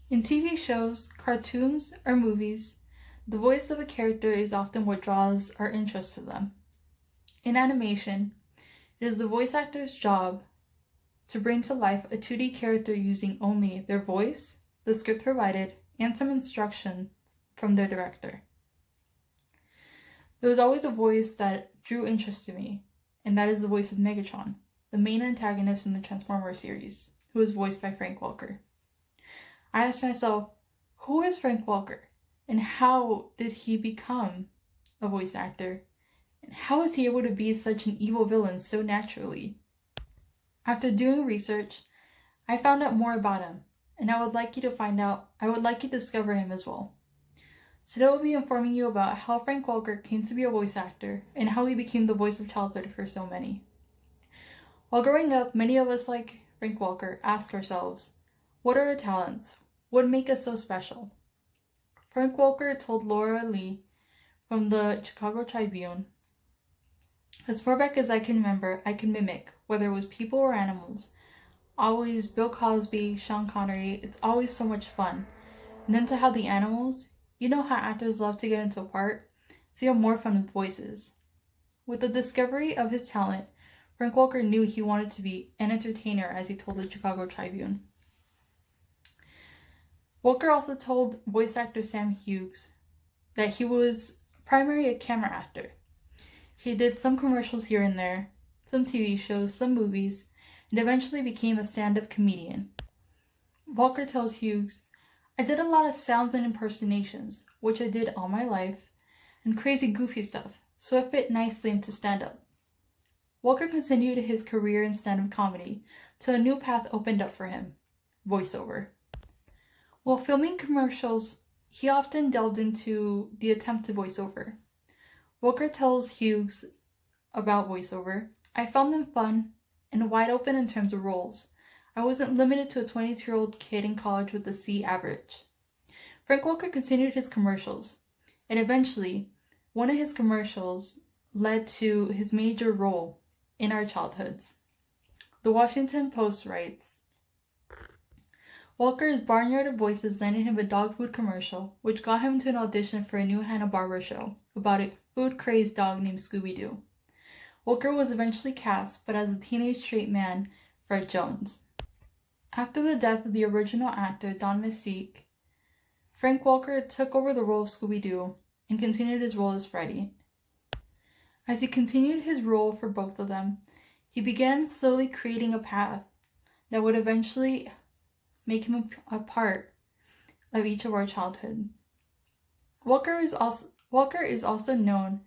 In TV shows, cartoons, or movies, the voice of a character is often what draws our interest to them. In animation, it is the voice actor's job to bring to life a 2D character using only their voice, the script provided, and some instruction from their director. There was always a voice that drew interest to me, and that is the voice of Megatron, the main antagonist from the Transformers series, who was voiced by Frank Welker. I asked myself, who is Frank Welker, and how did he become a voice actor, and how is he able to be such an evil villain so naturally? After doing research, I found out more about him, and I would like you to discover him as well. Today we'll be informing you about how Frank Welker came to be a voice actor, and how he became the voice of childhood for so many. While growing up, many of us, like Frank Welker, ask ourselves, what are our talents? What make us so special? Frank Welker told Laura Lee from the Chicago Tribune, as far back as I can remember, I can mimic, whether it was people or animals. Always Bill Cosby, Sean Connery, it's always so much fun. And then to have the animals, you know how actors love to get into a part? So you have more fun with voices. With the discovery of his talent, Frank Welker knew he wanted to be an entertainer, as he told the Chicago Tribune. Welker also told voice actor Sam Hughes that he was primarily a camera actor. He did some commercials here and there, some TV shows, some movies, and eventually became a stand-up comedian. Welker tells Hughes, I did a lot of sounds and impersonations, which I did all my life, and crazy goofy stuff, so it fit nicely into stand-up. Welker continued his career in stand-up comedy till a new path opened up for him, voiceover. While filming commercials, he often delved into the attempt to voiceover. Welker tells Hughes about voiceover, I found them fun and wide open in terms of roles. I wasn't limited to a 22-year-old kid in college with a C average. Frank Welker continued his commercials, and eventually, one of his commercials led to his major role in our childhoods. The Washington Post writes, Welker's barnyard of voices landed him a dog food commercial, which got him to an audition for a new Hanna-Barbera show about a food-crazed dog named Scooby-Doo. Welker was eventually cast, but as a teenage straight man, Fred Jones. After the death of the original actor Don Messick, Frank Welker took over the role of Scooby-Doo and continued his role as Freddy. As he continued his role for both of them, he began slowly creating a path that would eventually make him a part of each of our childhood. Welker is also known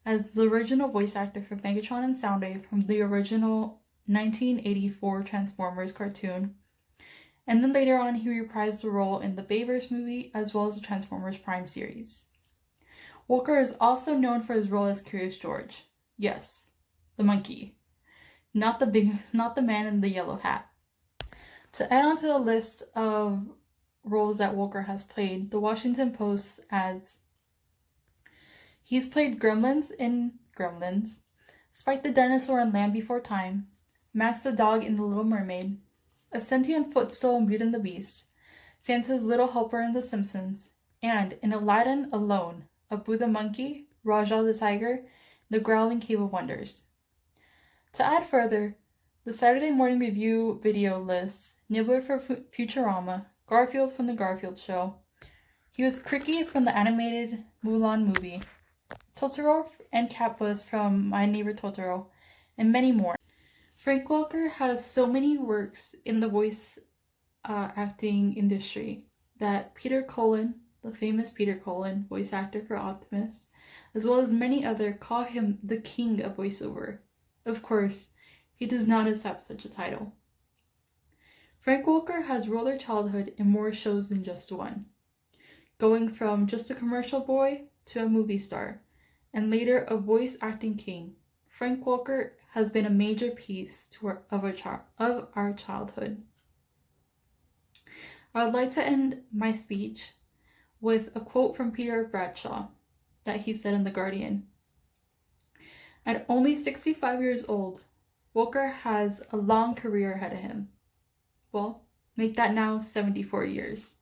as the original voice actor for Megatron and Soundwave from the original 1984 Transformers cartoon, and then later on he reprised the role in the Bayverse movie as well as the Transformers Prime series. Welker is also known for his role as Curious George. Yes, the monkey. Not the man in the yellow hat. To add on to the list of roles that Welker has played, the Washington Post adds, he's played Gremlins in Gremlins, Spike the Dinosaur in Land Before Time, Max the Dog in The Little Mermaid, a sentient footstool in Beauty and the Beast, Santa's little helper in The Simpsons, and in Aladdin alone, Abu the Monkey, Rajah the Tiger, The Growling Cave of Wonders. To add further, the Saturday Morning Review video lists Nibbler for Futurama, Garfield from The Garfield Show. He was Cricky from the animated Mulan movie, Totoro and Catbus from My Neighbor Totoro, and many more. Frank Welker has so many works in the voice acting industry that Peter Cullen, the famous Peter Cullen, voice actor for Optimus, as well as many others, call him the king of voiceover. Of course, he does not accept such a title. Frank Welker has ruled our childhood in more shows than just one, going from just a commercial boy to a movie star, and later a voice acting king. Frank Welker has been a major piece of our childhood. I would like to end my speech with a quote from Peter Bradshaw that he said in The Guardian. At only 65 years old, Welker has a long career ahead of him. Well, make that now 74 years.